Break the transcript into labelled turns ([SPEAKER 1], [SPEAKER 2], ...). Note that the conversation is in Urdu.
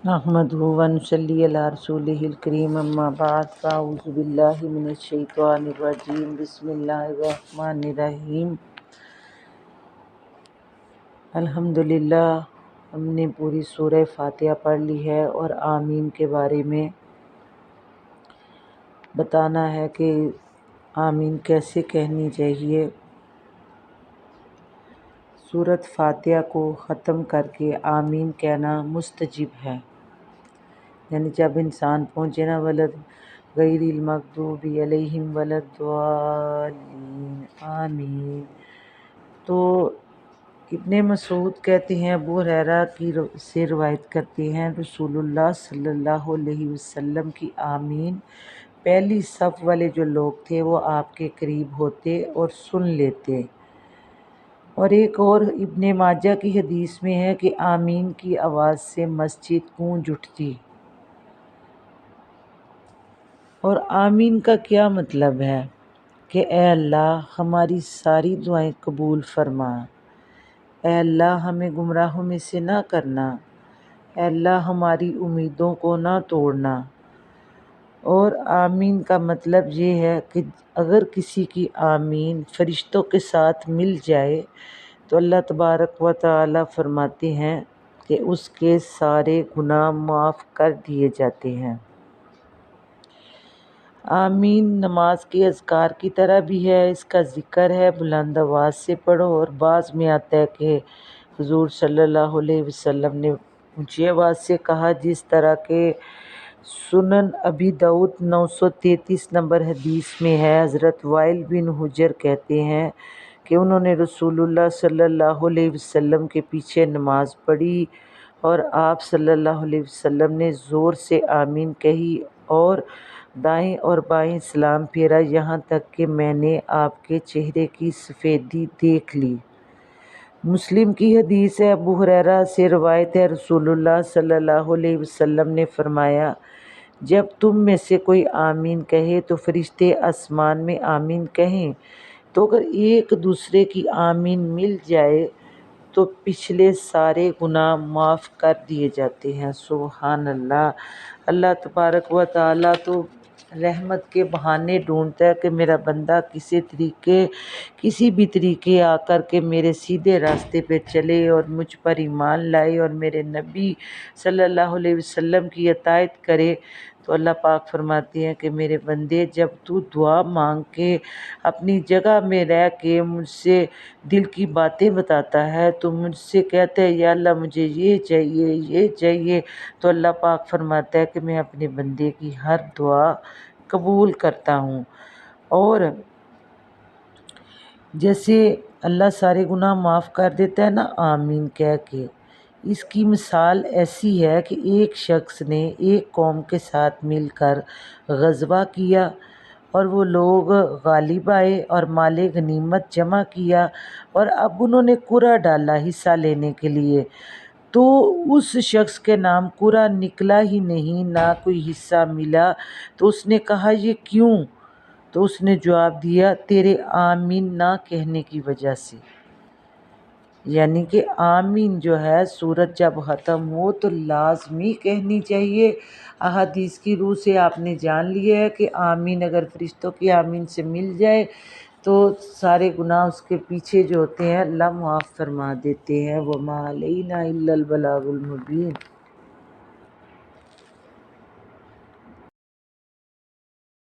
[SPEAKER 1] نحمدہ و نصلی علی رسولہ الکریم اما بعد فاعوذ باللہ من الشیطان الرجیم بسم اللہ الرحمن الرحیم۔ الحمدللہ ہم نے پوری سورہ فاتحہ پڑھ لی ہے اور آمین کے بارے میں بتانا ہے کہ آمین کیسے کہنی چاہیے۔ سورۃ فاتحہ کو ختم کر کے آمین کہنا مستجب ہے، یعنی جب انسان پہنچے نا غیر المغضوب علیہم ولا الضالین آمین، تو ابن مسعود کہتے ہیں، ابو ہریرہ سے روایت کرتے ہیں، رسول اللہ صلی اللہ علیہ وسلم کی آمین پہلی صف والے جو لوگ تھے وہ آپ کے قریب ہوتے اور سن لیتے۔ اور ایک اور ابن ماجہ کی حدیث میں ہے کہ آمین کی آواز سے مسجد گونج اٹھتی۔ اور آمین کا کیا مطلب ہے کہ اے اللہ ہماری ساری دعائیں قبول فرما، اے اللہ ہمیں گمراہوں میں سے نہ کرنا، اے اللہ ہماری امیدوں کو نہ توڑنا۔ اور آمین کا مطلب یہ ہے کہ اگر کسی کی آمین فرشتوں کے ساتھ مل جائے تو اللہ تبارک و تعالی فرماتے ہیں کہ اس کے سارے گناہ معاف کر دیے جاتے ہیں۔ آمین نماز کے اذکار کی طرح بھی ہے، اس کا ذکر ہے بلند آواز سے پڑھو، اور بعض میں آتا ہے کہ حضور صلی اللہ علیہ وسلم نے اونچی آواز سے کہا، جس طرح کہ سنن ابی داؤد 933 نمبر حدیث میں ہے۔ حضرت وائل بن حجر کہتے ہیں کہ انہوں نے رسول اللہ صلی اللہ علیہ وسلم کے پیچھے نماز پڑھی اور آپ صلی اللہ علیہ وسلم نے زور سے آمین کہی اور دائیں اور بائیں سلام پھیرا، یہاں تک کہ میں نے آپ کے چہرے کی سفیدی دیکھ لی۔ مسلم کی حدیث ہے، ابو ہریرہ سے روایت ہے، رسول اللہ صلی اللہ علیہ وسلم نے فرمایا، جب تم میں سے کوئی آمین کہے تو فرشتے آسمان میں آمین کہیں، تو اگر ایک دوسرے کی آمین مل جائے تو پچھلے سارے گناہ معاف کر دیے جاتے ہیں۔ سبحان اللہ۔ اللہ تبارک و تعالیٰ تو رحمت کے بہانے ڈھونڈتا ہے کہ میرا بندہ کسی بھی طریقے آ کر کے میرے سیدھے راستے پہ چلے اور مجھ پر ایمان لائے اور میرے نبی صلی اللہ علیہ وسلم کی اطاعت کرے۔ تو اللہ پاک فرماتے ہیں کہ میرے بندے جب تو دعا مانگ کے اپنی جگہ میں رہ کے مجھ سے دل کی باتیں بتاتا ہے، تو مجھ سے کہتا ہے یا اللہ مجھے یہ چاہیے یہ چاہیے، تو اللہ پاک فرماتا ہے کہ میں اپنے بندے کی ہر دعا قبول کرتا ہوں۔ اور جیسے اللہ سارے گناہ معاف کر دیتا ہے نا آمین کہہ کے، اس کی مثال ایسی ہے کہ ایک شخص نے ایک قوم کے ساتھ مل کر غزوہ کیا اور وہ لوگ غالب آئے اور مال غنیمت جمع کیا، اور اب انہوں نے قرعہ ڈالا حصہ لینے کے لیے، تو اس شخص کے نام قرعہ نکلا ہی نہیں، نہ کوئی حصہ ملا۔ تو اس نے کہا یہ کیوں؟ تو اس نے جواب دیا تیرے آمین نہ کہنے کی وجہ سے۔ یعنی کہ آمین جو ہے سورت جب ختم ہو تو لازمی کہنی چاہیے۔ احادیث کی روح سے آپ نے جان لیا ہے کہ آمین اگر فرشتوں کی آمین سے مل جائے تو سارے گناہ اس کے پیچھے جو ہوتے ہیں اللہ معاف فرما دیتے ہیں۔ وَمَا عَلَيْنَا إِلَّا الْبَلَاغُ الْمُبِينُ۔